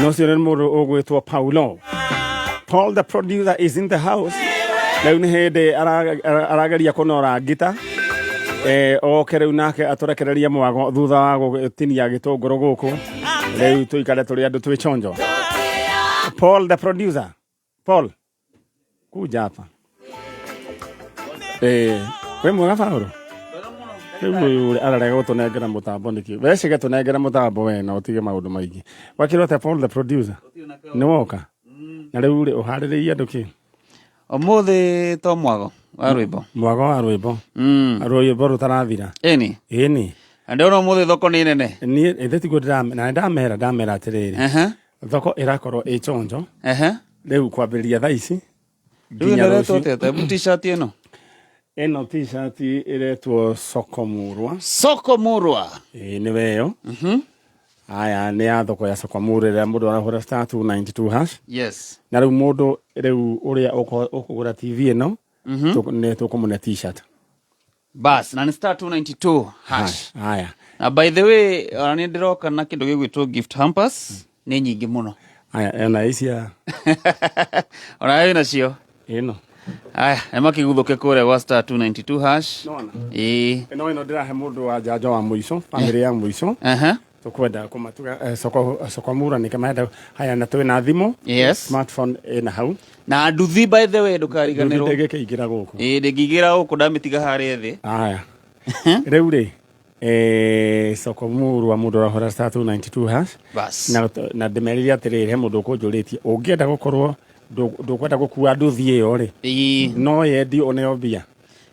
no cio nĩ mũndũ ũgwĩtwo Paulo. Paul the producer is in the house. Rĩu nĩ hĩndĩ arageria kũnora ngita. Oke rĩu nake atũrekereria mwago thutha wa gũtinia gĩtũngũrũ gũkũ. Rĩu tũikare tũrĩ andũ twĩ chonjo. Paul the producer. Paul. Kuja hapa. We mwega Paulo? Rĩu ararega gũtũnengera mũtambo nĩkĩ. Wecige tũnengera mũtambo we na ũtige maũndũ maingĩ. Wakĩrota Paul the producer. Nĩ woka. Na rĩu ũharĩrĩirie andũ kĩ? Ũmũthĩ to mwago wa rwĩmbo. Mwago wa rwĩmbo. Rwĩmbo rũtarathira. Ĩni. Ĩni. Ndĩrona ũmũthĩ thoko nĩ nene. Niĩ ĩthĩtiguo ndamera atĩrĩrĩ. Thoko ĩrakorwo ĩ chonjo. Rĩu kwambĩrĩria thaa ici. Nginya rũciũ. Rĩu t-shirt ĩno. Eno t-shirt iretwo Sokomurwa. Sokomurwa. Nĩwe yo. Aya nĩ ya thoko ya Sokomurwa ĩrĩa mũndũ arahũra star 292 #. Yes. Na rĩu mũndũ rĩu ũrĩa ũkũgũra TV ĩno nĩ tũkũmũne t-shirt. Bas, na ni star 292 #. Aya. Na by the way, ni ndiroka na kindu gĩgwĩtwo gift hampers nĩ nyingĩ mũno. Aya, na icia. Ona ĩna cio. Ĩno. Aya, emakiguthũke kũrĩa wa star 292 #. Ĩno ndĩrahe mũndũ wa njanjo wa mũico, famĩlĩ ya mũico. Tukwenda kumatuga Sokomurwa nĩ kamaenda haya na twĩ na thimũ. Yes. Smartphone ĩna hau. Na nduthi by the way ndũkariganĩrwo. Nduthi ndĩgĩkĩingĩra gũkũ. Ndĩngĩingĩra gũkũ ndamĩtiga harĩa thĩ. Aya. Rĩu rĩ Sokomurwa mũndũ arahũra star 292 #. Bas. Na ndĩmeririe atĩrĩrĩ he mũndũ ũkũnjũrĩtie ũngĩenda gũkorwo ndũkwenda gũkua nduthi ĩyo rĩ. No yendi oneyo mbia.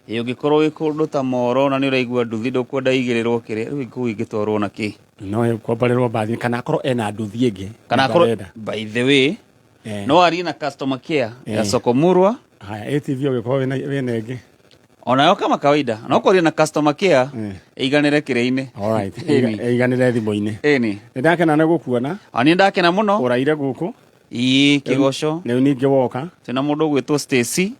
Ũngĩkorwo wĩ kũndũ ta Moro na nĩ ũraigua nduthi ndũkwenda igĩrĩrwo kĩrĩa rĩu ingĩtwarwo na kĩ. No kwambarĩrwo bathi kana akorwo ena nduthi ĩngĩ. Kana akorwo by the way no arie na customer care ya Sokomurwa. Haya ATV ũgĩkorwo wĩna ĩngĩ. Onayo kama kawaida no kwaria na customer care ĩiganĩre kĩrĩa-inĩ. Alright. Ĩiganĩre thimũ-inĩ. Ĩni. Nĩndakena nĩ gũkuona. Ani ndakena mũno. Ũraire gũkũ. Kĩgoco. Rĩu ningĩ woka. Twĩna mũndũ ũgwĩtwo Stacy.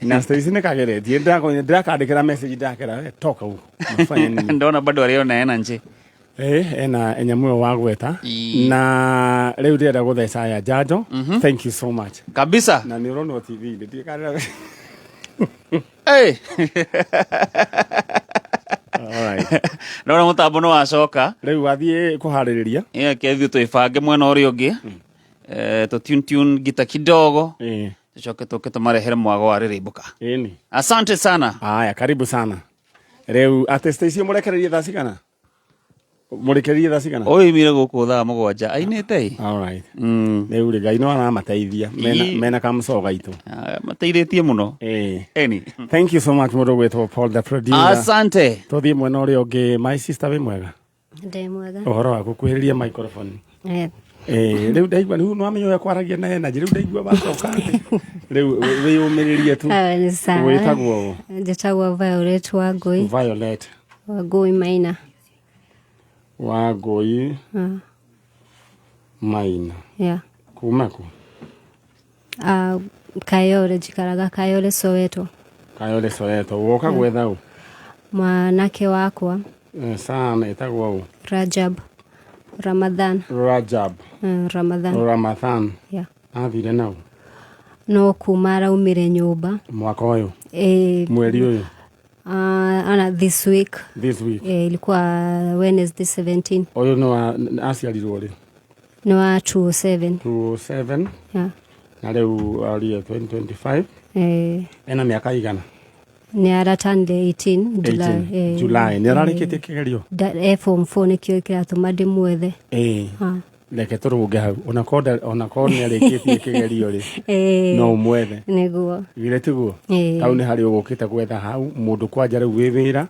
Na Stacy nĩ kageretie. Ndĩrakandĩkĩra message ndakĩra toka gũkũ. Ndona bado arĩ ona energy. Ena nyamũ ĩyo wa gweta. Na rĩu ndĩrenda gũtheca ya njanjo. Thank you so much. Kabisa. Na nĩ ũrona TV ndĩkarĩra. Alright. Ndona mũtambo nĩ wacoka. Rĩu wathiĩ kũharĩrĩria. Kethiĩ twĩbange mwena ũrĩa ũngĩ. Tune gita kidogo. Tucoke tũke tũmarehere mwago wa rĩrĩmbũka. Ĩni. Asante sana. Aya, karibu sana. Rĩu atesta icio mũrekererie thaa cigana? Mũrekererie thaa cigana? Oimire gũkũ thaa 7 ainĩte. Alright. Rĩu rĩ Ngai no aramateithia mena kamũco gaitũ. Mateithĩtie mũno. Ĩni. Thank you so much mũndũ gwĩtwo Paul the producer. Asante. Tũthiĩ mwena ũrĩa ũngĩ. My sister wĩ mwega? Ndĩ mwega. Ũhoro waku kuhĩrĩria microphone. Rĩu ndaigua nĩ wamenya ũrĩa kwaragia na energy rĩu ndaigua bacoka rĩu wĩyũmĩrĩrie tu. Wĩtagwo njĩtagwo Violet Wangũi. Violet Wangũi Maina. Wangũi Maina. Kuma kũ? Kayole, njikaraga Kayole Soweto. Kayole Soweto. Woka gwetha ũ? Mwanake wakwa. Sana ĩtagwo ũ? Rajab Ramadhan. Ramadhan. Athire naũ? No kuma araumire nyũmba. Mwaka ũyũ? Mweri ũyũ? This week. Ilikuwa Wednesday 17. Ũyũ nĩ aciarirwo rĩ? Nĩ wa 2007. 2007? Na rĩu arĩ 2025? Ena mĩaka igana? Nĩ aratanire 18 July. Nĩ ararĩkĩtie kĩgerio? Form 4 nĩkĩo kĩratũma ndĩmwethe. Reke tũrũnge hau onakorwo nĩ arĩkĩtie kĩgerio rĩ no ũmwethe. Nĩguo. Githĩ tiguo? Hau nĩ harĩ ũgũkĩte gwetha hau mũndũ kwanja rĩu wĩ wĩra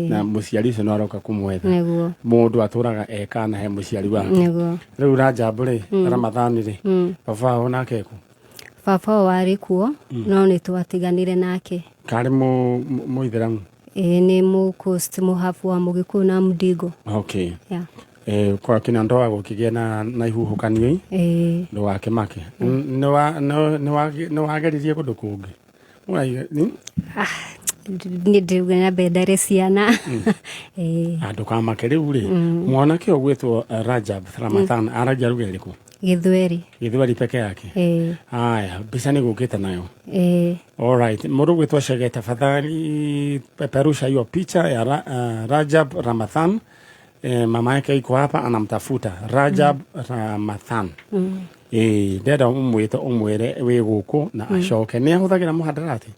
na mũciari ũcio no aroka kũmwetha. Nĩguo. Mũndũ atũraga ekana he mũciari wake. Nĩguo. Rĩu Rajab rĩ Ramadhan rĩ baba onake kũ? Baba warĩ kuo no nĩ twatiganire nake. Karĩ mũithĩramu? Nĩ mũcost mũhabu wa Mũgĩkũyũ na Mdigo. Okay. Kwa kina ndoa gũkĩgĩa na ihuhũkanio ndũgakĩmake. Nĩ wageririe kũndũ kũngĩ? ni ndiuga na bendare ciana ndukamake riu ri mwanake ugwitwo Rajab Ramadhan aragia ruga iriku Githweri peke yake haya mbica ni gukite nayo alright mundu gwitwo Chege tafadhali peperusha hiyo picha ya Rajab Ramadhan mama yake iko hapa anamtafuta Rajab Ramadhan ndenda umwire wi guku na acoke ni ahuthagira muhadarati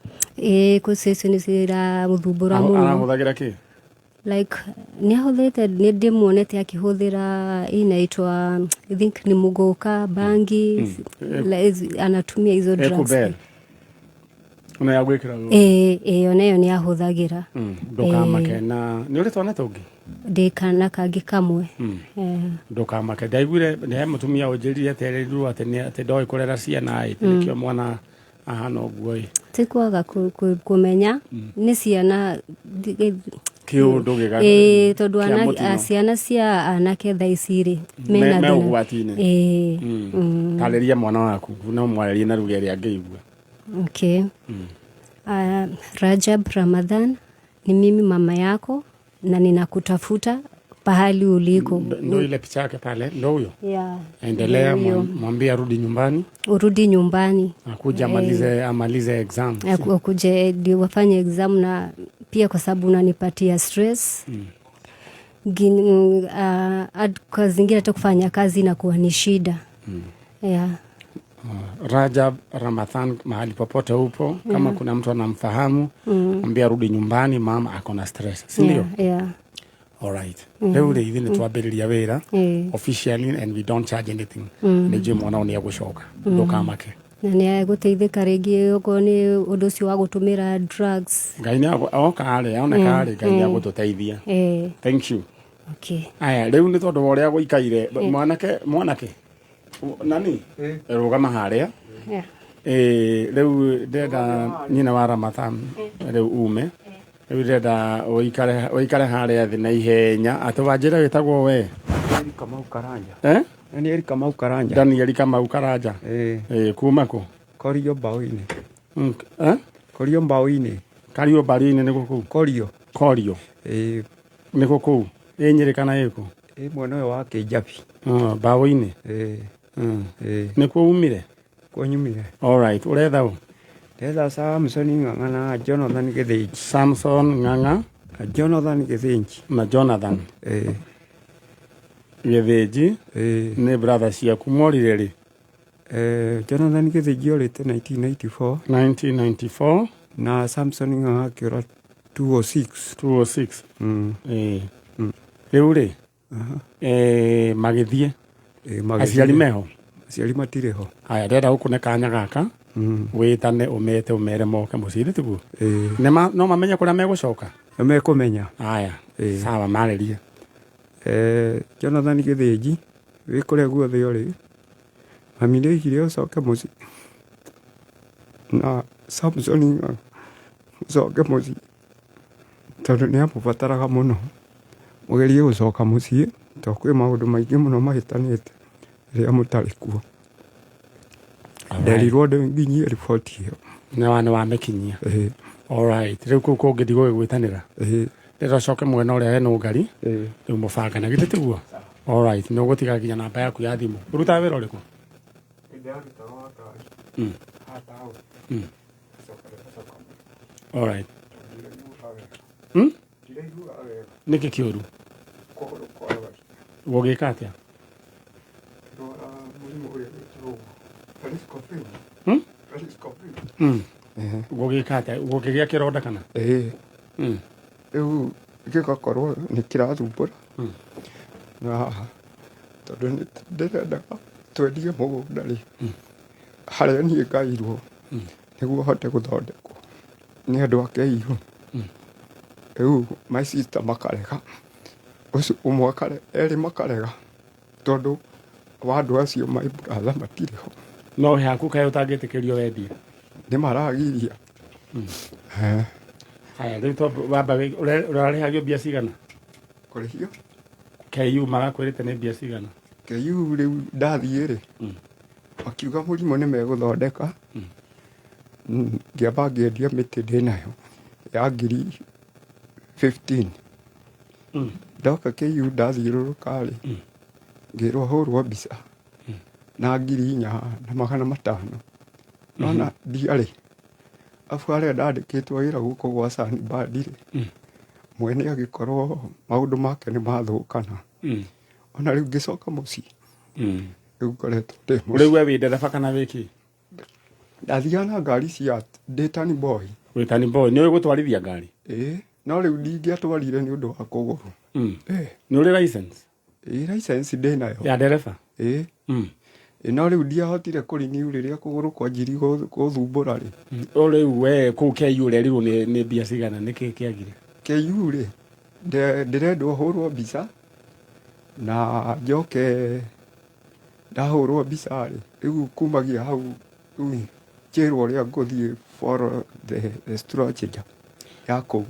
kusesu ni sira muthumbura muno arahuthagira ki like ni ahuthite ni ndimuonete akihuthira inaitwa I think ni mugoka bangi anatumia hizo drugs una yagwikira onayo ni ahuthagira ndukamake na ni uri twana tungi ndikana kangi kamwe ndukamake ndaigwire ni mutumia unjirire tereriru ati ndoi kurera ciana nikio mwana ahana uguo tikwaga kumenya ni ciana kiundu giga tondu ciana cia anake thaiciri mena ugwatine taleria mwana waku no mwalerie na ruga ria angeigua okay Rajab Ramadhan ni mimi mama yako na ninakutafuta pahali uliko. Ndio ile picha yake pale, ndio huyo. Yeah. Endelea, mwambie arudi nyumbani. Urudi nyumbani. Akuja amalize exam. Akuje ndio wafanye exam na pia kwa sababu unanipatia stress. Kwa zingine hata kufanya kazi na kuwa ni shida. Yeah. Rajab Ramadhan mahali popote upo kama kuna mtu anamfahamu mwambie arudi nyumbani, mama ako na stress, si ndio? Yeah. All right. Leo hivi ni twambiriria wira officially and we don't charge anything. Ni je mwana oni agushoka ndukamake. Na ni aguteithika ringi uko ni undu cio wa gutumira drugs. Ngai ni oka ale aoneka ale ngai agututeithia. Thank you. Okay. Aya leo ni tondu woria guikaire mwanake nani rugama haria leo ndenda nyina wa Ramadhan leo ume leo ndenda oikare haria thi na ihenya atuwanjira witagwo we Kamau Karanja Daniel Kamau Karanja kuma ku Korio Baoine Korio Baoine ni guku Korio ni guku enyirikana yiku mwana wa Kijabi Baoine ni ku umire nyumire. All right, uretha u ndetha Samson Ng'ang'a na Jonathan Githinji. Samson Ng'ang'a Jonathan Githinji na Jonathan Githinji ni brother ciaku morire ri Jonathan Githinji orite 1994 na Samson Ng'ang'a akiora 206 riu ri magithie aciari meho aciari matire ho. Aya ndenda gukune kanya gaka witane umete umere moke muciri tiguo no mamenye kuria megucoka mekumenya. Aya sawa maleria Jonathan Githinji wikure guothe uri mamire igire ucoke muci na Samson Ng'ang'a ucoke muci tondu ni amubataraga muno mugerie gucoka muci to kwi maundu maingi muno mahitanite ria mutari kuo. Nderirwo nginyie report iyo na wana wa mekinyia. All right, riu ku kungi ndigo gwitanira ndira coke mwena uria hena ugari riu mubanga na gite tiguo. All right, no gutiga ginya namba yaku ya thimu uruta wira uriku all right niki kiuru wogika atia gugika atia gukigia kironda kana riu gigakorwo ni kirathumbura na tondu ndirendaga twendie mugunda ri haria nie ngairwo niguo hote guthondekwo ni andu akeiru riu my sister makarega ucio umwe eri makarega tondu wa andu acio my brother matiriho no haku kayo utangitikirio wendie ni maragiria haya riu to baba urarihagio bia cigana kurihio KU magakwirite ni bia cigana KU riu ndathie ri akiuga murimo ni meguthondeka ngiamba ngiendia miti ndinayo ya ngiri 15 ndoka KU ndathiũrũrũka rĩ ngĩrwo hũrwo mbica na ngiri 4,500 nona ndiarĩ afu arĩa ndandĩkĩtwo wĩra gũkũ gwa Sunbird rĩ mwene agĩkorwo maũndũ make nĩ mathũkana ona rĩu ngĩcoka mũciĩ rĩu ngoretwo ndĩ mũciĩ. Rĩu we wĩ ndereba kana wĩkĩ? Ndathiaga na ngari cia ndĩ tani boy. Wĩ tani boy nĩ ũĩ gũtwarithia ngari? No rĩu ndingĩatwarire nĩ ũndũ wa kũgũrũ. Nĩ ũrĩ license? License ndĩ nayo. Ya ndereba? No rĩu ndiahotire kũriniu rĩrĩa kũgũrũ kwanjiri gũthumbũra rĩ. Rĩu we kũu KU ũrerirwo nĩ mbia cigana nĩkĩ kĩagire? KU rĩ ndĩrendwo hũrwo mbica na njoke ndahũrwo mbica rĩ rĩu kumagia hau rĩu njĩrwo ũrĩa ngũthiĩ for the structure ya kũu.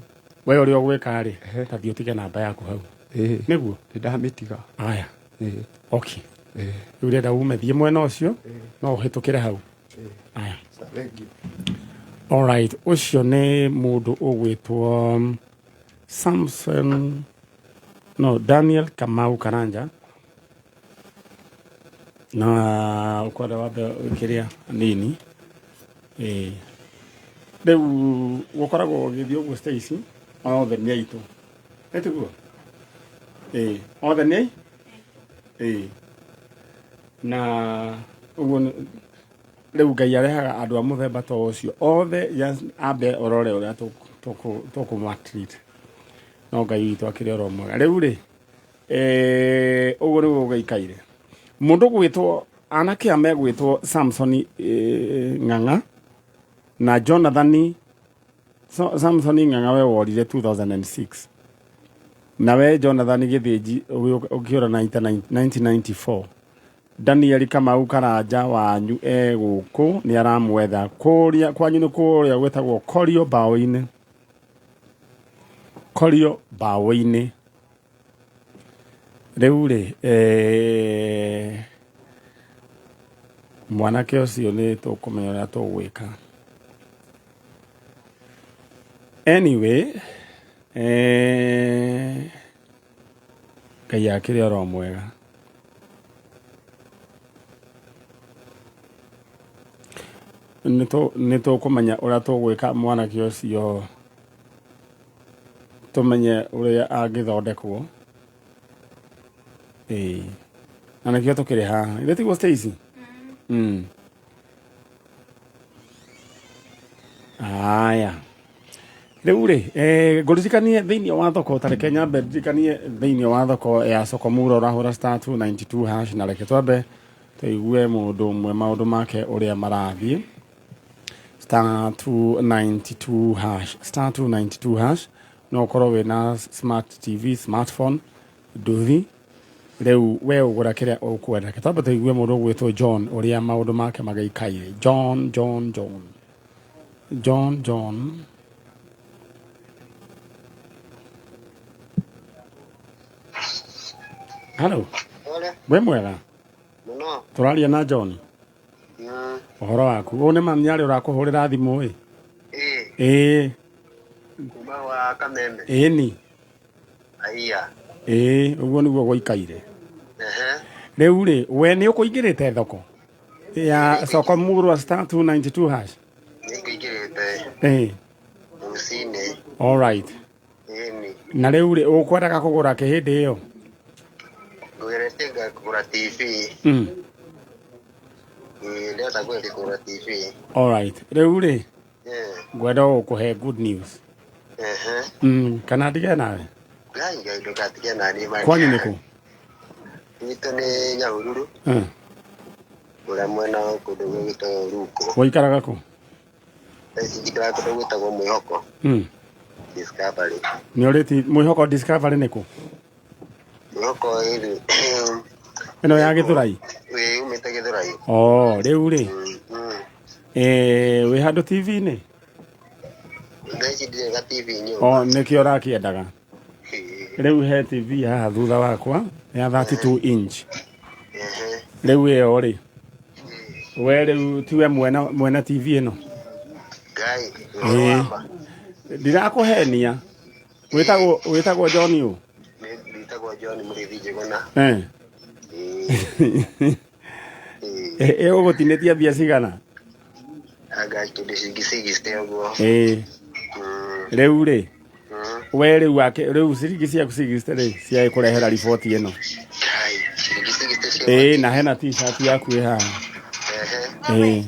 We ũrĩa ũgwĩka rĩ ta thiĩ ũtige namba yaku hau. Nĩguo? Ndamĩtiga. Aya. Okay. Rĩu renda ume thiĩ mwena ũcio no ũhĩtũkĩre hau. Aya. Alright, ũcio nĩ mũndũ ũgwĩtwo Samson Daniel Kamau Karanja na ukwenda wambe kĩrĩa nini rĩu gũkoragwo gĩthiĩ ũguo Stacy othe nĩ aitũ etiguo othe nĩ na ũguo rĩu Ngai arehaga andũ a mũthemba ta ũcio othe ambe orore ũrĩa tũkũmatreat no Ngai witũ akĩrĩ oro mwega. Rĩu rĩ ũguo nĩguo gũikaire mũndũ gwĩtwo anake a megwĩtwo Samson Ng'ang'a na Jonathan Samson Ng'ang'a we worire 2006 na we Jonathan Gĩthĩnji ũkĩũra 1994. Daniel Kamau Karanja wanyu gũkũ nĩ aramwetha kũrĩa kwanyu nĩ kũrĩa gwĩtagwo Korio Baũ-inĩ. Rĩu rĩ mwanake ũcio nĩ tũkũmenya ũrĩa tũgwĩka. Anyway Ngai akĩrĩ oro mwega. Nĩ tũkũmenya ũrĩa tũgwĩka mwanake ũcio tũmenye ũrĩa angĩthondekwo. Na nĩkĩo tũkĩrĩ haha. Ithe tiguo Stacy? Aya. Rĩu rĩ ngũririkanie thĩinĩ wa thoko tareke nyambe ndirikanie thĩinĩ wa thoko ya Sokomura ũrahũra *292# na reke twambe tũigue mũndũ ũmwe maũndũ make ũrĩa marathiĩ. *292# no ũkorwo wĩna smart TV smartphone nduthi rĩu we ũgũra kĩrĩa ũkwenda. Reke twambe tũigue mũndũ ũgwĩtwo John ũrĩa maũndũ make magĩikaire. John Hello. We mwega? Muno. Tũraria na John. Ũhoro waku? Ũũ nĩ mami arĩ ũrakũhũrĩra thimũ kuma wa Kameme. Ni. Aiya. Ũguo nĩguo gũikaire. Rĩu rĩ we nĩ ũkũingĩrĩte thoko ya Sokomura *292#? Nĩngĩingĩrĩte. Mũcinĩ. All right. Na rĩu rĩ ũkwendaga kũgũra kĩ hĩndĩ ĩyo? Ngwĩrĩte ngagũra TV. Ndĩrenda kũgũra TV. All right. Rĩu rĩ ngwenda gũkũhe good news. Kana ndige nawe? Ngai ndũgatige nani mami. Kwanyu nĩ kũ? Gwitũ nĩ Nyahururu. Ũrĩa mwena kũndũ gwĩtagwo Ruko. Ũikaraga kũ? Njikaraga kũndũ gwĩtagwo Mwĩhoko. Discovery. Nĩ ũrĩti Mwĩhoko Discovery nĩ kũ? Mwĩhoko ĩno ya Gĩthũrai? Umĩte Gĩthũrai. Rĩu rĩ wĩ handũ TV-inĩ? Thaici ndirĩ ga TV nyũmba. Nĩkĩo ũrakĩendaga. Rĩu he TV haha thutha wakwa ya 32 inch. Rĩu ĩyo rĩ we rĩu tiwe mwena TV ĩno? Ngai. ndirakuhenia witagwo John u Nditagwo John Mũrĩithi Njũgũna. Ũgũtinĩtia mbia cigana? Anga kĩndũ ciringi ũguo. Rĩu rĩ we rĩu ciringi ciaku 60 rĩ cia kũrehera riboti ĩno. Na hena t-shirt yaku ĩ haha.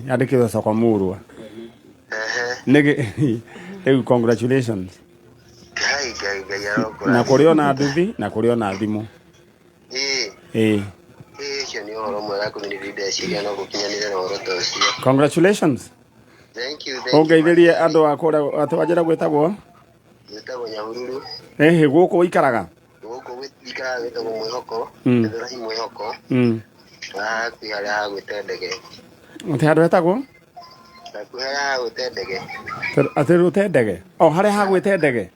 Yandĩkĩtwo Soko Murwa. Rĩu congratulations. Na kũrĩ ona nduthi na kũrĩ ona thimũ. Ũcio nĩ ũhoro mwega kũnini ndeciria no gũkinyanĩre na ũhoro ta ũcio. Congratulations. Thank you. Ũngeithĩrie andũ a kũrĩa atwanjĩra gwĩtagwo Nyahururu. Gũkũ ikaraga Gũkũ ikaraga gwĩtagwo Mwĩhoko. Ndĩrahi Mwĩhoko. Hakuhĩ harĩa hagwĩte ndege. Handũ hetagwo Hakuhĩ harĩa hagwĩte ndege. Atĩ rũte ndege harĩa hagwĩte ndege.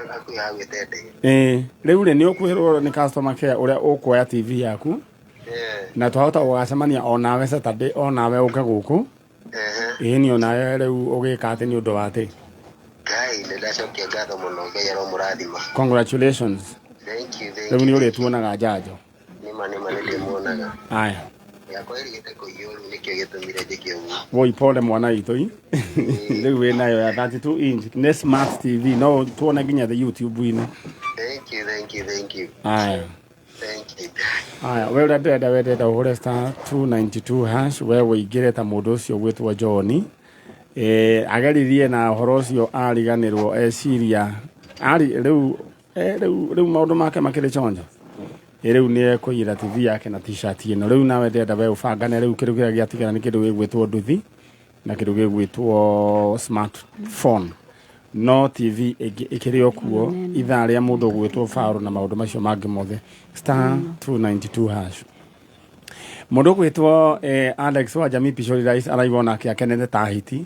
Hakuhĩ hagwĩte ndege. Rĩu rĩ nĩ ũkwĩrwo nĩ customer care ũrĩa ũkuoya TV yaku na twahota gũgacemania onawe Saturday onawe ũke gũkũ. Nĩ onawe rĩu ũgĩka atĩ nĩ ũndũ wa atĩ. Ngai nĩndacokia ngatho mũno Ngai aromũrathima. Congratulations. Thank you. Rĩu nĩ ũrĩtuonaga njanjo. Nĩma nĩndĩmuonaga. Aya. Yakwa ĩrigĩte kũiywo rĩu nĩkĩo gĩtũmire njĩke ũguo. Woi pole mwana witũ. Rĩu wĩnayo ya 32 inch nĩ smart TV no tuone nginya the YouTube-inĩ. Thank you. Aya. Thank you. Aya, we wendenda ũhũre star 292 hash we wĩingĩre ta mũndũ ũcio gwĩtwo John. Ageririe na ũhoro ũcio ariganĩrwo eciria rĩu maũndũ make makĩrĩ chonjo. Rĩu nĩ ekũira TV yake na t-shirt ĩno. Rĩu nawe ndenda we ũbangane rĩu kĩrĩa kĩrĩa gĩatigara nĩ kĩndũ gĩgwĩtwo nduthi na kĩndũ gĩgwĩtwo smartphone. No TV ikĩrĩ okuo ithaa rĩa mũndũ gwĩtwo faru na maũndũ macio mangĩ mothe star 292 hash. Mũndũ gwĩtwo Alex wa Jamii Pishori Rais araigua nake akenete ta hiti.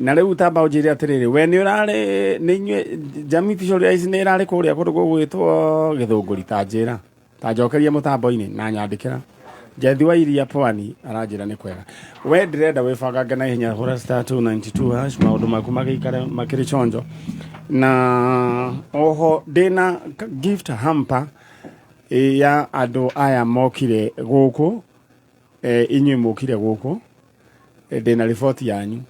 Na rĩu tamba ũnjĩre atĩrĩrĩ we nĩ ũrarĩ nĩ inyuĩ Jamii Pishori Rais nĩ ĩrarĩ kũrĩa kũndũ gwĩtwo Gĩthũngũri ta njĩra ta njokeria mũtambo-inĩ na nyandĩkĩra. Njethi wa Iria Pwani aranjĩra nĩ kwega. We ndĩrenda wĩbangange na ihenya hũra star 292 hash maũndũ maku magĩikare makĩrĩ chonjo. Na oho ndĩna gift hamper ya andũ aya mokire gũkũ inyuĩ mokire gũkũ ndĩna riboti yanyu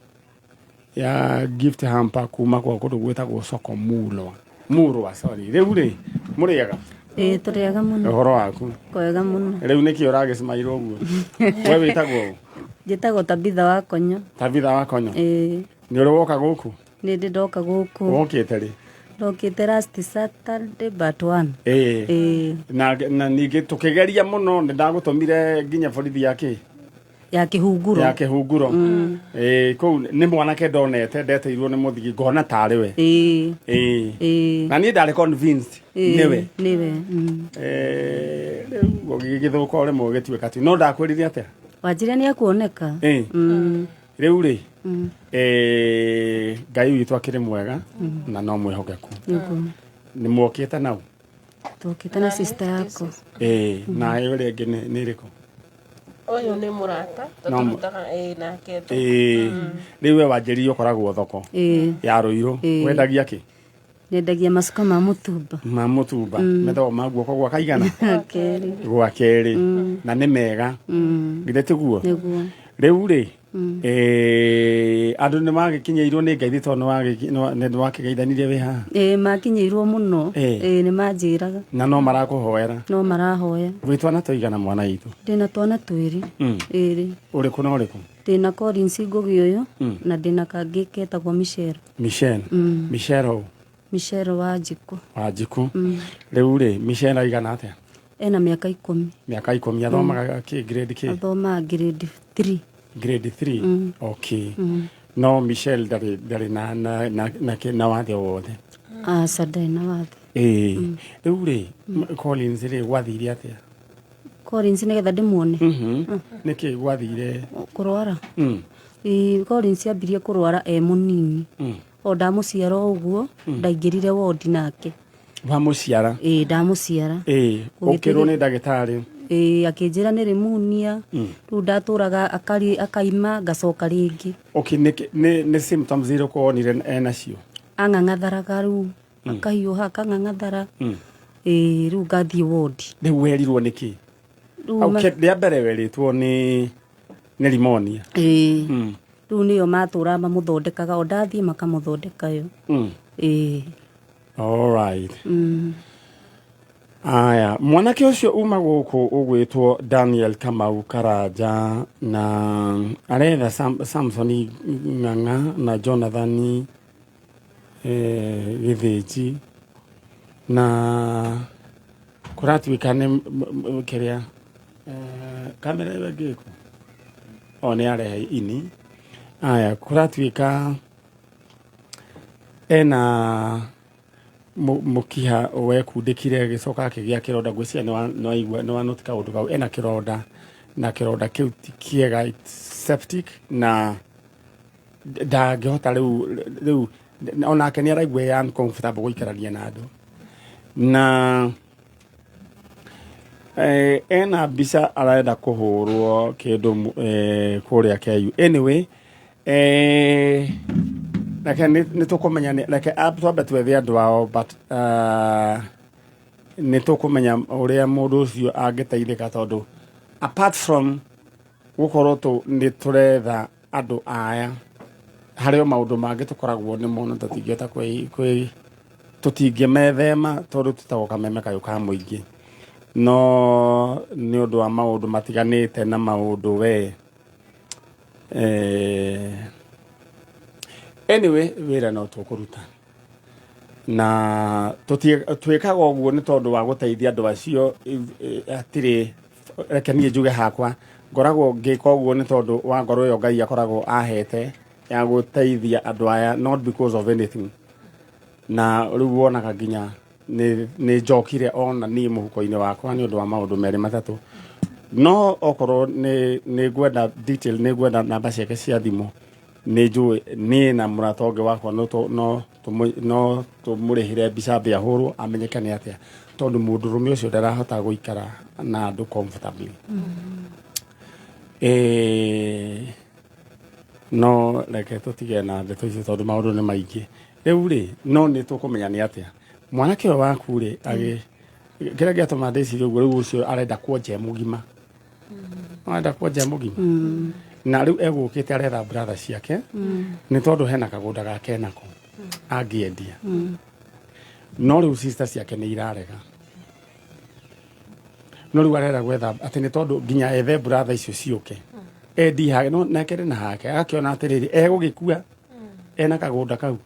ya gift hamper kuma kwa kũndũ gwĩtagwo Soko Murwa sorry. Rĩu rĩ mũrĩaga tũrĩaga mũno. Ũhoro waku Kwega mũno. Rĩu nĩkĩ ũragĩcimairwo ũguo we wĩtagwo Njĩtagwo Tabitha wa Konyo. Tabitha wa Konyo. Nĩ ũrĩ woka gũkũ? Nĩ ndĩ ndoka gũkũ. Wokĩte rĩ? Ndokĩte last Saturday but one. Na ningĩ tũkĩgeria mũno nĩ ndagũtũmire nginya borithi ya Kĩhunguro. Kũu nĩ mwanake ndonete ndeteirwo nĩ mũthigi ngona tarĩ we. Na niĩ ndarĩ convinced nĩwe. Rĩu gũgĩthũka rĩmwe gĩtuĩka tu no ndakwĩrire atĩa? Wanjĩra nĩ akuoneka. Rĩu rĩ Ngai witũ akĩrĩ mwega na no mwĩhokeku. Nĩ mwokĩte nau? Tũkĩte na sister yako. Na ĩrĩa ĩngĩ nĩ ĩrĩkũ? Ũyũ nĩ mũrata tũtũrutaga nake. Rĩu we wanjĩrire ũkoragwo thoko ya Rũirũ. Wendagia kĩ? Nyendagia macuka ma mũtumba. Metagwo ma guoko gwa kaigana? Gwa kerĩ. Na nĩ mega githĩ tiguo? Rĩu rĩ andũ nĩ magĩkinyĩirwo nĩ Ngai tondũ nĩ wakĩgeithanirie wĩ haha? Makinyĩirwo mũno. Nĩ manjĩraga. Na no marakũhoera? No marahoya. Wĩ twana tũigana mwana witũ? Ndĩna twana twĩrĩ. Ũrĩkũ na ũrĩkũ? Ndĩna Collins Ngũgĩ ũyũ na ndĩna kangĩ ketagwo Michelle. Michelle wa Njikũ. Rĩu rĩ Michelle aigana atĩa? Ena mĩaka 10. Mĩaka 10 athomaga grade kĩ? Athomaga grade 3. Grade 3. Okay. No Michelle ndarĩ na wathe o wothe? Aca ndarĩ na wathe. Rĩu rĩ Collins rĩ gwathire atĩa? Collins nĩgetha ndĩmuone. Nĩkĩ gwathire? Kũrwara. Collins ambirie kũrwara mũnini. O ndamũciara ũguo ndaingĩrire wodi nake. Wamũciara? Ndamũciara. Ũkĩrwo nĩ ndagĩtarĩ? Akĩnjĩra nĩ pneumonia. Rĩu ndatũraga akaima ngacoka rĩngĩ. Okay, nĩ symptoms irĩkũ wonire enacio? ang'ang'atharaga rĩu akahiũha akang'ang'athara rĩu ngathiĩ wodi. Rĩu werirwo nĩkĩ? Rĩa mbere weritwo nĩ pneumonia. Rĩu nĩyo matũra mamũthondekaga, o ndathiĩ makamũthondeka yo. All right. Aya, mwanake ũcio uma gũkũ ũgwĩtwo Daniel Kamau Karanja na aretha Samson Ng'ang'a na Jonathan Gĩthĩnji na kũratuĩka nĩ kĩrĩa kamera ĩyo ĩngĩkũ nĩ arehe ini. Aya, kũratuĩka ena mũkiha wekundĩkire gĩcoka akĩgĩa kĩronda, gwĩciria nĩ wanoti kaũndũ kau, ena kĩronda na kĩronda kĩu ti kĩega, septic, na ndangĩhota rĩu onake nĩ araigua ya uncomfortable gũikarania na andũ, na ena mbica arenda kũhũrwo kĩndũ kũrĩa KU. Anyway, like nitukumenya like twambe twethe andu ao, but nitukumenya uria mundu ucio angiteithika, tondu apart from gukorwo ni turetha andu aya hario maundu mangi tukoragwo ni mono tutingĩhota tutingĩmethema tondu tutagwo kameme kayo ka muingi, no ni undu wa maundu matiganite na maundu anyway wira no tukuruta na twikaga uguo ni tondu wa guteithia andu acio. Atiri reke nie njuge hakwa ngoragwo ngika uguo ni tondu wa ngoro yo Ngai akoragwo ahete ya guteithia andu aya, not because of anything. Na riu wonaga nginya ni njokire ona ni muhuko-ini wakwa ni undu wa maundu meri matatu, no okorwo ni gwenda detail, ni gwenda namba ciake cia thimu, ni njui ni na muratonge wakwa no tumurihire mbica mbia huru amenyekane atia, tondu mundu rume ucio ndarahota guikara na andu comfortably. No reke tutige na ndeto icio tondu maundu ni maingi. Riu ri no ni tukumenya ni atia mwanake uyu waku ri kira giatuma ndecirie uguo, riu ucio arenda kuonja mugima, arenda kuonja mugima, na riu egukite aretha brother ciake ni tondu hena kagunda gake nako angiendia, no riu sister ciake ni irarega, no riu arenda gwetha ati ni tondu nginya ethe brother icio ciuke endi hake, no nake na hake akiona atiriri egugikua ena kagunda kau.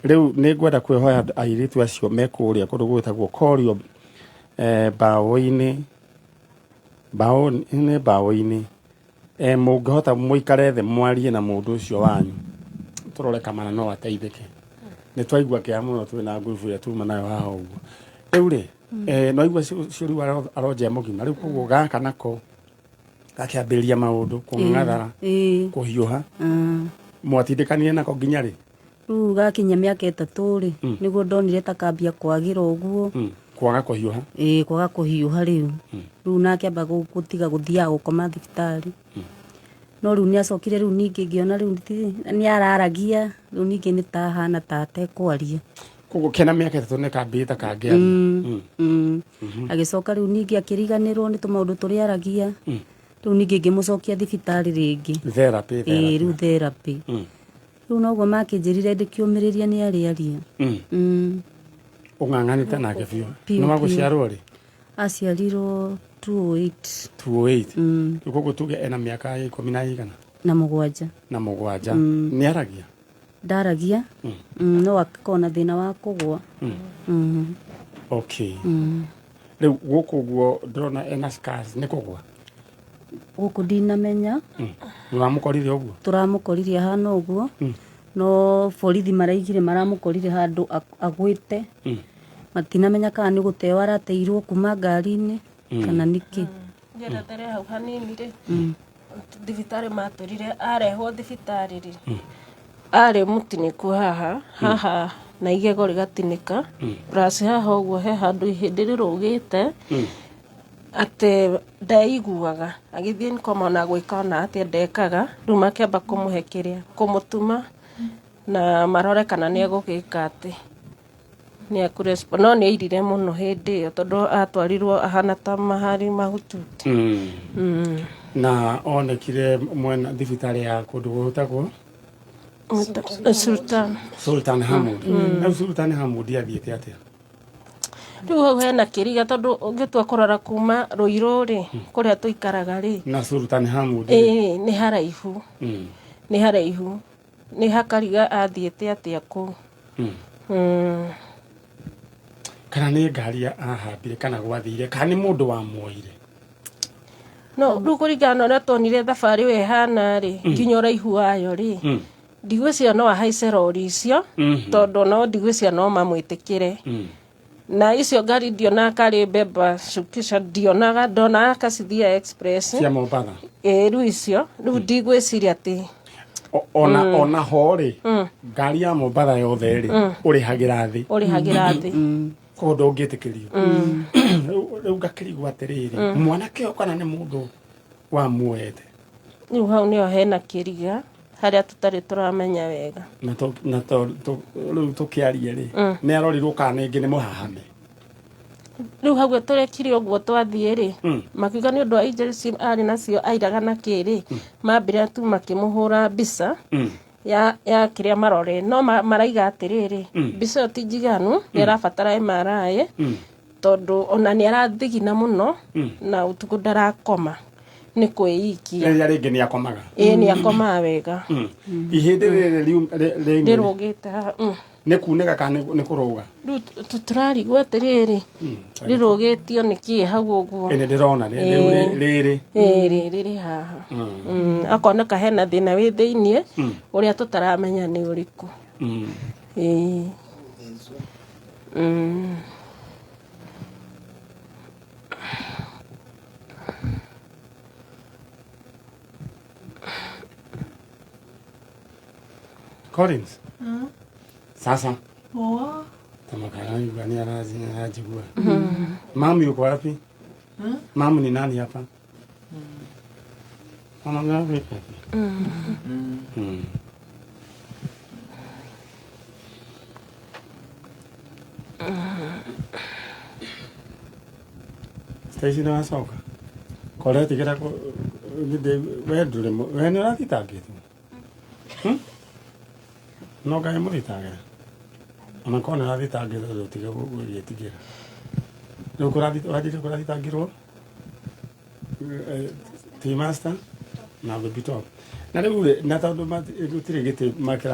Riu ni ngwenda kwihoya airitu acio mekuria kundu gwitagwo Korio bao-ini mungihota muikare the mwarie na mundu ucio wanyu turore kamana no ateithike. Ni twaigua kia muno twina nguvu ya tuma nayo haha uguo. Riu ri no igua cio riu aronja mugima, riu koguo gaka nako gakiambiria maundu kung'athara kuhiuha mwatindikanie nako nginya ri riu gakinya miaka 3 ri niguo ndonire takambia kwagira uguo kwaga kuhiuha kwaga kuhiuha riu nake amba gutiga guthia gukoma thibitari. No riu ni acokire riu ningi ngiona riu ni araragia riu ningi ni tahana tate kwaria koguo kena miaka 3 ne kambita kangia agicoka riu ningi akiriganirwo ni tumaundu turia aragia riu ningi ngimucokia thibitari ringi therapy riu therapy riu noguo makinjirire ndikiumiriria ni ariaria ung'ang'anite nake biu no maguciarwo ri aciarirwo 28 koguo tuge ena miaka 10 na mugwanja ni aragia ndaragia no akona thina wa kugwa. Okay. Riu guku guo ndrona ena scars ni kugwa guku ndinamenya turamukorire uguo turamukorire hana uguo no borithi maraigire maramukorire handu agwite matinamenya kana ni guteo arateirwo kuma ngari-ini kana niki ngeretere hau hanini ri thibitari maturire arehwo thibitari ri ari mutiniku haha na igego rigatinika plus haha uguo he handu ihindi rirugite ate ndaiguaga agithie nkoma na gwika na ate ndekaga riu makiamba kumuhekeria kumutuma na marore kana nä egågä atä nä no nä airire må no hä ndä ä yo tondå atwarirwo ahana ta mahari mahutute. Na onekire mwena thibitarä ya kå ndå gå tagwo Sultan Hamud. Na Sultan Hamud athiĩte atĩa? Rĩu hau hena kĩriga tondũ ũngĩtua kũrora kuma Rũirũ rĩ kũrĩa tũikaraga rĩ na Sultan Hamud nĩ haraihu. Nĩ haraihu. Nĩ hakariga athiĩte atĩa kũu. Kana nĩ ngari ahambire kana gwathire kana nĩ mũndũ wamuoire? No rĩu kũringana na ũrĩa tuonire thabarĩ ĩyo ĩhana rĩ nginya ũraihu wayo rĩ ndigwĩciria no ahaice rori icio tondũ no ndigwĩciria no mamwĩtĩkĩre. Na icio ngari ndionaga karĩ mbemba Shukisha ndionaga ndona Kasithia Express cia Mombatha. Rĩu icio rĩu ndigwĩciria atĩ ona ho rĩ ngari ya Mombatha yothe rĩ ũrĩhagĩra thĩ koguo ndũngĩtĩkĩrio. Rĩu ngakĩrigwo atĩrĩrĩ mwanake ũyũ kana nĩ mũndũ wamuoete? Rĩu hau nĩho hena kĩriga harĩa tũtarĩ tũramenya wega na rĩu tũkĩaria rĩ nĩ arorirwo kana ningĩ nĩ mũhahame? Rĩu hau tũrekire ũguo twathiĩ rĩ makiuga nĩ ũndũ wa injury arĩ nacio airaga na kĩrĩ mambire tu makĩmũhũra mbica ya kĩrĩa marore no maraiga atĩrĩrĩ mbica ĩyo ti njiganu nĩ arabatara MRI tondũ ona nĩ arathigina mũno na ũtukũ ndarakoma nĩ kwĩikia. Rĩrĩa rĩngĩ nĩ akomaga? Nĩ akomaga wega. Ihĩndĩ rĩrĩ rĩrũgĩte nĩ kunĩka kana nĩ kũrũga? Rĩu tũrarigwo atĩrĩrĩ rĩrũgĩtio nĩkĩ hau ũguo? Nĩ ndĩrona rĩrĩ haha akoneka hena thĩna wĩ thĩiniĩ ũrĩa tũtaramenya nĩ ũrĩkũ. Collins. Sasa. Tamakara nyumbani anajigua. Mama yuko wapi? Mama ni nani hapa? Mama ngapi? Station na soka. Kole tikira ko we ndio ratitagĩtwo. No kaĩ mũthitagĩra ona korwo nĩ ũrathitangĩrwo ũtige gwĩtigĩra. Rĩu kũrathitangĩrwo T-Master na Baby Top na rĩu na tondũ gũtirĩ gĩtĩ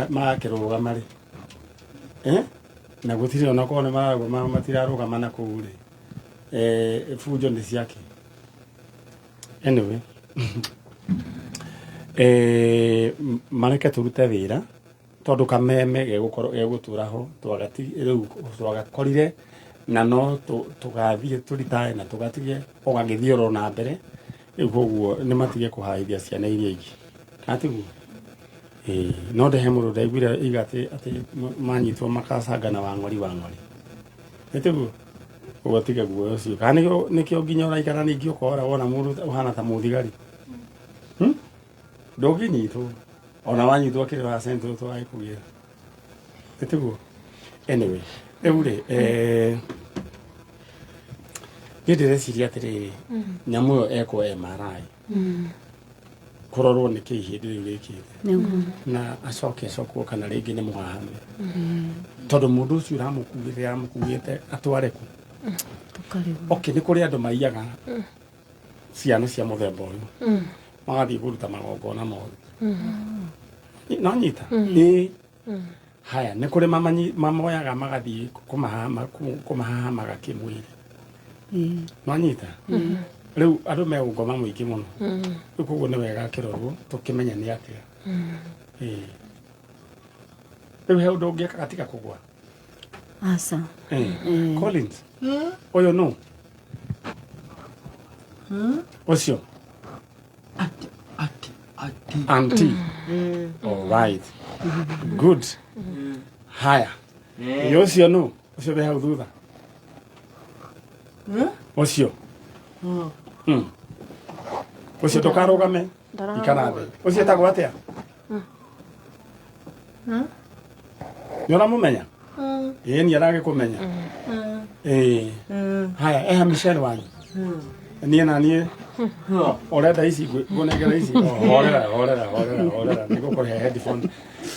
magakĩrũgama rĩ na gũtirĩ ona korwo nĩ maragwo matirarũgama na kũu rĩ bunjo nĩ ciake. Anyway mareke tũrute wĩra tondũ kameme gegũtũra ho twagakorire na no tũgathiĩ tũritae na tũgatige ũgagĩthiĩ oro na mbere. Rĩu koguo nĩ matige kũhaithia ciana iria ingĩ atiguo. No ndehe mũndũ ndaiguire iga atĩ manyitwo makacangana Wang'ori atiguo ũguo tige guoya ũcio kana nĩkĩo nginya ũraikara ningĩ ũkora wona mũndũ ũhana ta mũthigari ndũngĩnyitwo ona wanyitwo kĩrĩ wa centro twagĩkũgĩra atiguo. Anyway rĩu rĩ niĩ ndĩreciria atĩrĩrĩ nyamũ ĩyo ekwo MRI kũrorwo nĩkĩ ihĩndĩ rĩu rĩkĩte na acokwo kana rĩngĩ nĩ mũhahame tondũ mũndũ ũcio ũramũkuĩte atware ku. Okay, nĩ kũrĩ andũ maiyaga ciana cia mũthemba ũyũ magathiĩ kũruta magongona mothe no nyita haya nĩ kũrĩ mamoyaga magathiĩ kũmahahamaga kĩmwĩrĩ no nyita. Rĩu andũ megũngoma mũingĩ mũno rĩu koguo nĩ wega kĩrorwo tũkĩmenya nĩ atĩa. Rĩu he ũndũ ũngĩka gatiga kũgwa aca. Collins ũyũ no ũcio auntie. All right, good. Haya ũcio no ũcio be hau thutha ũcio ũcio ndũkarũgame ikara thĩ. Ũcio etagwo atĩa? Yora mumenya? Ni arage kumenya. Haya, Michelle wanyu. Nie na nie. Oreda ici gonegera ici. Orera. Niko kwa headphone.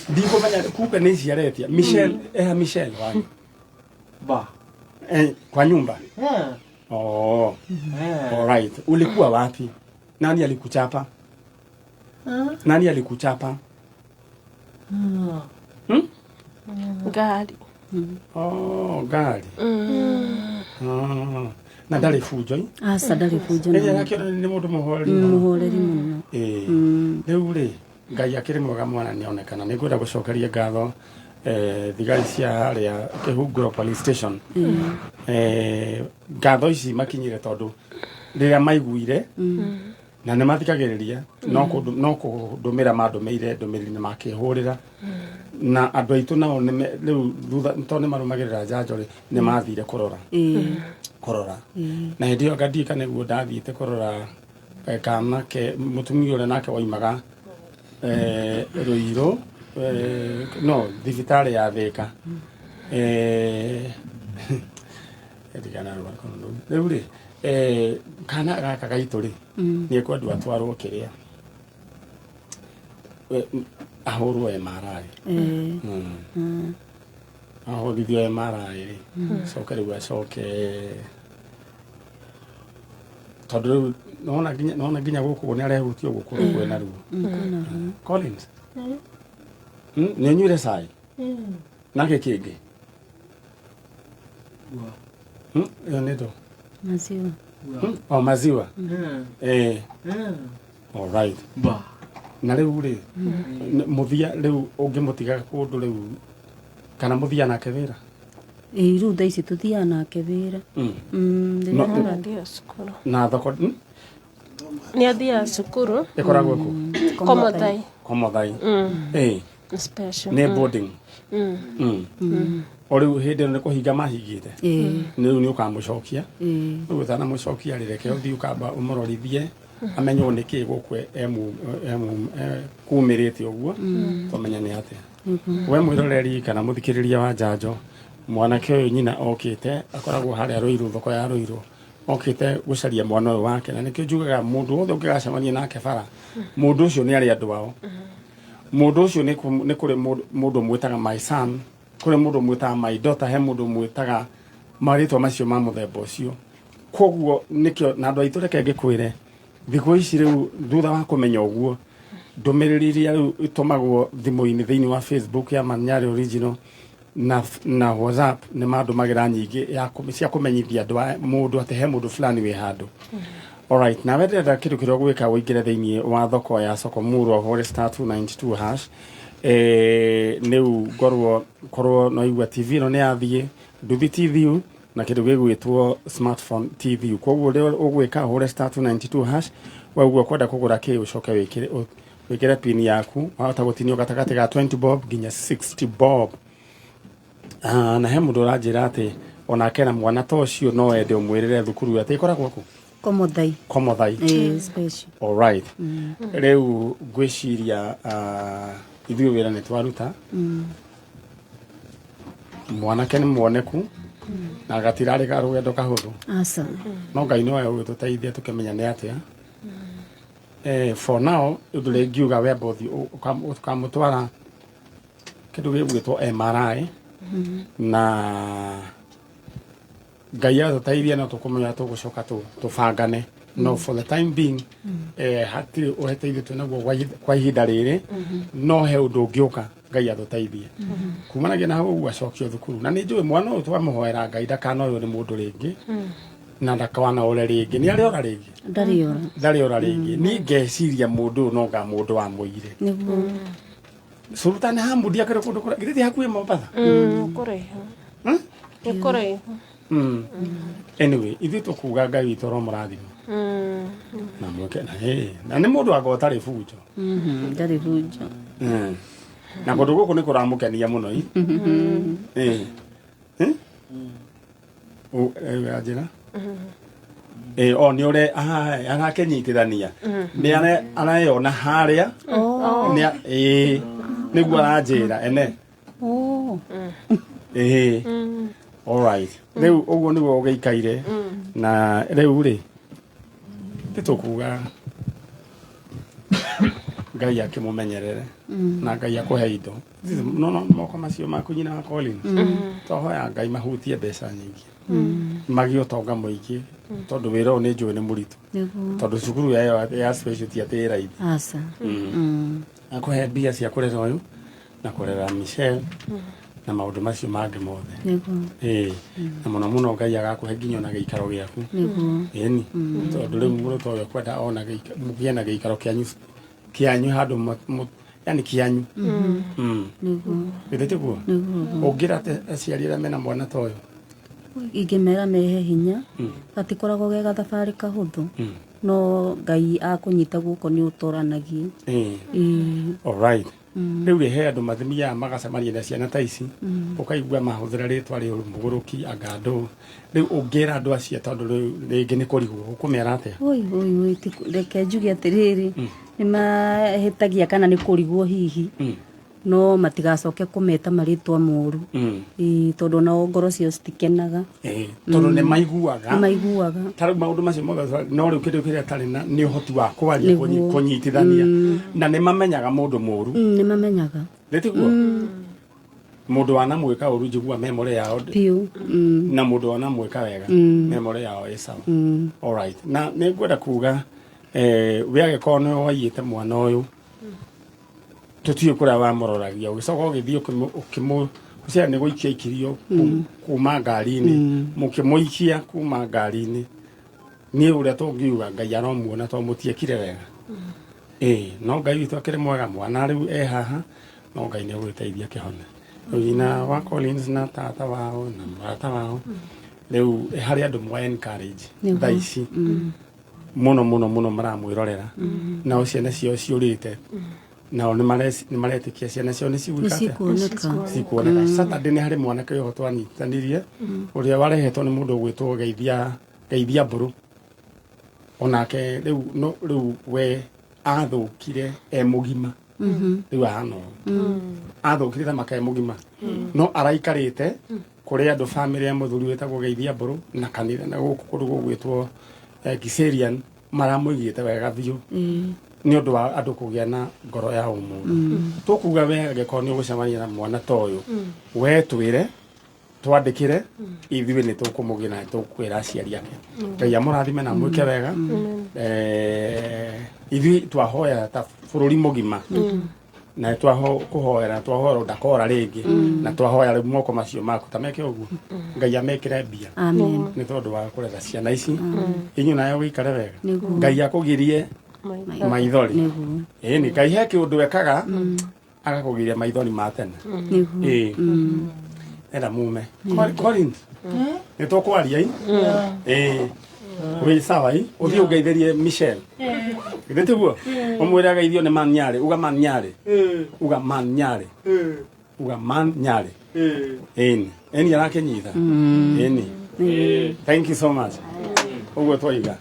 Ndiko menya kumbe ni ciaretia. Michelle, Michelle wanyu. Ba. Kwa nyumba. Oh. Alright. Ulikuwa wapi? Nani alikuchapa? Nani alikuchapa? Gari. Gari. Na ndari fujo i? Asa ndari fujo. Nakĩona nĩ mũndũ mũhoreri. Mũhoreri mũno. Rĩu rĩ, Ngai akĩrĩ mwega mwana nĩonekana. Nĩngwenda gũcokeria ngatho thigari cia harĩa Kĩhunguro police station. Ngatho ici makinyire tondũ rĩrĩa maiguire na nĩ mathikagĩrĩria no kũndũmĩra mandũmĩire ndũmĩrĩri nĩ makĩhũrĩra na andũ aitũ nao rĩu thutha tondũ nĩ marũmagĩrĩra njanjo rĩ nĩ mathire kũrora na hĩndĩ ĩyo ngathiĩka nĩguo ndathiĩte kũrora kana ke mũtumia ũrĩa nake waimaga Rũirũ no thibitarĩ ya Thĩka ndigana rĩu rĩ kana gaka gaitũ rĩ nĩ kwendwo atwarwo kĩrĩa ahũrwo MRI ahũrithio MRI rĩ coke rĩu acoke tondũ rĩu nona nginya gũkũ nĩ arehutio gũkũ rĩu na ruo Collins nĩ nyuire cai nake kĩngĩ ĩyo nĩ ndo Maziwa. Maziwa. All right. Ba. Na rĩu rĩ mũthia rĩu ũngĩmũtiga kũndũ rĩu kana mũthia nake wĩra. Rĩu thaa ici tũthiaga nake wĩra. Nĩathiaga cukuru. Na thoko Nĩathiaga cukuru. ĩkoragwo kũ? Komothai. Special. Nĩ boarding. O rĩu hĩndĩ ĩno nĩ kũhinga mahingĩte. Rĩu nĩ ũkamũcokia. Rĩu ũtanamũcokia rĩ reke ũthiĩ ũkamba ũmũrorithie amenywo nĩ kĩĩ gũkũ kumĩrĩte ũguo tũmenya nĩ atĩa. We mwĩroreri kana mũthikĩrĩria wa njanjo mwanake ũyũ nyina okĩte akoragwo harĩa Rũirũ thoko ya Rũirũ okĩte gũcaria mwana ũyũ wake na nĩkĩo njugaga mũndũ wothe ũngĩgacemania nake bara mũndũ ũcio nĩ arĩ andũ ao. Mũndũ ũcio nĩ kũrĩ mũndũ mwĩtaga my son, kũrĩ mũndũ mwĩtaga my daughter, he mũndũ mwĩtaga marĩtwa macio ma mũthemba ũcio. Koguo nĩkĩo na andũ aitũ reke ngĩkwĩre thikũ ici rĩu thutha wa kũmenya ũguo ndũmĩrĩri iria rĩu ĩtũmagwo thimũ-inĩ thĩinĩ wa Facebook ya Manyarĩ Original na WhatsApp nĩ mandũmagĩra nyingĩ cia kũmenyithia mũndũ atĩ he mũndũ fulani wĩ handũ. Alright, na wendera kĩndũ kĩrĩa ũgwĩka ũingĩre thĩinĩ wa thoko ya Sokomuru ũhũre *292# nĩu korwo no igua TV ĩno nĩ yathiĩ Nduthi TV na kĩndũ gĩgwĩtwo smartphone TV. Koguo rĩo ũgwĩka ũhũre *292# waigua kwenda kũgũra kĩ ũcoke wĩkĩre pin yaku wahota gũtinio gatagatĩ ga 20 bob nginya 60 bob. Na he mũndũ ũranjĩra atĩ onake na mwana ta ũcio no ende ũmwĩrĩre thukuru atĩ ĩkoragwo kũ? Komothai. Special. All right. Rĩu ngwĩciria ithuĩ wĩra nĩ twaruta mwanake nĩ muoneku na gatirarĩ ga rũgendo kahũthũ. Asa. No Ngai no agũtũteithia tũkĩmenya nĩ atĩa. For now ũndũ ngiuga wemba ũthiĩ ũkamũtwara kĩndũ gĩgwĩtwo MRI na Ngai atũteithia no tũkũmenya tũgũcoka tũbangane. No for the time being hatirĩ ũheteithĩtwo naguo kwa ihinda rĩrĩ no he ũndũ ũngĩũka Ngai atũteithie kumanagia na hau acokio thukuru. Na nĩ njũĩ mwana ũyũ twamũhoera Ngai ndakanoywo nĩ mũndũ rĩngĩ na ndakanaore rĩngĩ. Nĩ arĩ ora rĩngĩ? Ndarĩ ora rĩngĩ. Niĩ ngeciria mũndũ ũyũ noga mũndũ wa mũire. Sultan Hamudi akĩrĩ kũndũ kũrĩa githĩ hakuhĩ Mombasa? Kũraihu. Nĩ kũraihu. Anyway, ithuĩ tũkuga Ngai witũ aromũrathima. Na mweke na nĩ mũndũ wanga ũtarĩ bunjo. Ndarĩ bunjo. Na kũndũ gũkũ nĩ kũramũkenia mũno i. Njĩra o nĩ ũre arakenyitithania nĩ arayona harĩa nĩguo aranjĩra ene no all right rĩu ũguo nĩguo ũgĩikaire na rĩu rĩ tũkuga Ngai akĩmũmenyerere na Ngai akũhe indo no moko macio maku nyina wa Collins tũhoya Ngai mahutie mbeca nyingĩ magĩo tonga mũingĩ tondũ wĩra ũyũ nĩ njũĩ nĩ mũritũ tondũ cukuru ya special ti atĩ raithi aca akũhe mbia cia kũrera ũyũ na kũrera Michelle na maũndũ macio mangĩ mothe na mũno mũno Ngai agakũhe nginya na gĩikaro gĩaku ĩni tondũ rĩu mũrutwo ũyũ kwenda ona mũgĩe na gĩikaro kĩanyu handũ yani kĩanyu githĩte guo ũngĩra aciari arĩa mena mwana ta ũyũ ingĩmera mehe hinya gatikoragwo ge gathabarĩ kahũthũ no Ngai akũnyita guoko nĩ ũtũranagie all right rĩu rĩhe andũ mathimia magacemania na ciana ta ici ũkaigua mahũthĩra rĩtwa rĩũru mũgũrũki angandũ rĩu ũngĩra andũ acio tondũ rĩngĩ nĩ kũrigwo ũkũmera atĩa reke njuge atĩrĩrĩ nĩ mahĩtagia kana nĩ kũrigwo hihi no matigacoke kũmeta marĩtwa moru tondũ nao ngoro cio citikenaga tondũ nĩ maiguaga tarĩu maũndũ macio mothe no rĩu kĩndũ kĩrĩa atarĩ na nĩ ũhoti wa kwaria kũnyitithania na nĩ mamenyaga mũndũ mũru nĩ mamenyaga rĩtiguo mũndũ wanamwĩka ũru njigua memory yao na mũndũ wanamwĩka wega memory yao ĩ sawa all right na nĩ ngwenda kuga we agĩkorwo nĩ waiyĩte mwana ũyũ tũtiĩ kũrĩa wamũroragia ũgĩcoka ũgĩthiĩ ũkĩmũcia nĩ gũikia ikirio kuma ngari-inĩ mũkĩmũikia kuma ngari-inĩ niĩ ũrĩa tũngiuga Ngai aromuona tondũ mũtiekire wega no Ngai witũ akĩrĩ mwega mwana rĩu haha no Ngai nĩ ũgũgĩteithia kĩhone rĩu nyina wa Collins na tata wao na mũrata wao rĩu harĩ andũ mwa encourage thaa ici mũno maramwĩrorera nao ciana ciao ciũrĩte nao nĩ maretĩkia ciana ciao nĩ cikuoneka Saturday nĩ harĩ mwanake ũyũ twanyitanirie ũrĩa warehetwo nĩ mũndũ ũgwĩtwo Geithia Mbũrũ onake rĩu we athũkire mũgima rĩu ahana athũkire ta maka mũgima no araikarĩte kũrĩ andũ family ya mũthuri wetagwo Geithia Mbũrũ na kanitha na gũkũ kũrĩ gũgwĩtwo Kiserian maramũigĩte wega biũ nĩ ũndũ wa andũ kũgĩa na ngoro ya ũmũndũ tũkuga we angĩkorwo nĩ ũgũcemania na mwana ta ũyũ we twĩre twandĩkĩre ithuĩ nĩ tũkũmũgĩa na tũkwĩra aciari ake Ngai amũrathime na mwĩke wega ithuĩ twahoya ta bũrũri mũgima na kũhoera twahoera ndakora rĩngĩ na twahoya rĩu moko macio maku ta meke ũguo Ngai amekĩre mbia nĩ tondũ wa kũretha ciana ici inyuĩ nayo gĩikare wega Ngai akũgirie maithori nĩ Ngai he kĩũndũ ekaga agakũgiria maithori ma tene enda mume Collins nĩ tũkwaria wĩ sawa ũthiĩ ũngeithĩrie Michelle githĩtiguo ũmwĩre ageithio nĩ man Nyarĩ uga man Nyarĩ uga man Nyarĩ uga man Nyarĩ eni arakĩnyitha thank you so much ũguo twaiga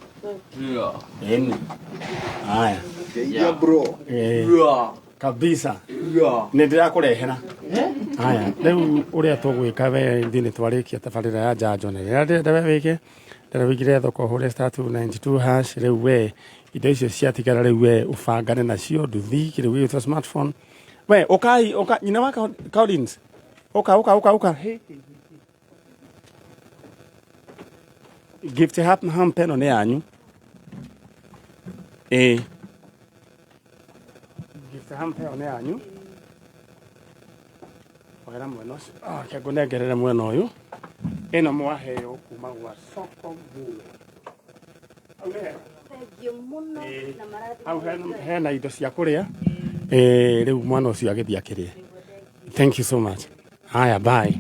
haya kabisa nĩ ndĩrakũrehera haya rĩu ũrĩa tũgwĩka we thiĩ nĩ twarĩkia tabarĩra ya njanjo na rĩrĩa ndĩrenda we wĩke ndĩrawĩkire thoko hũre *292# rĩu we indo icio ciatigara rĩu we ũbangane nacio nduthi kĩrĩu gĩgĩtwo smartphone we ũka nyina wa Collins ũka gift hampeno nĩ yanyu gift hampeno nĩ yanyu ogera mwena ũcio kĩangũnengerere mwena ũyũ ĩno mwaheo kuma gwa soko bure hau hena indo cia kũrĩa rĩu mwana ũcio agĩthiĩ akĩrĩe thank you so much haya bye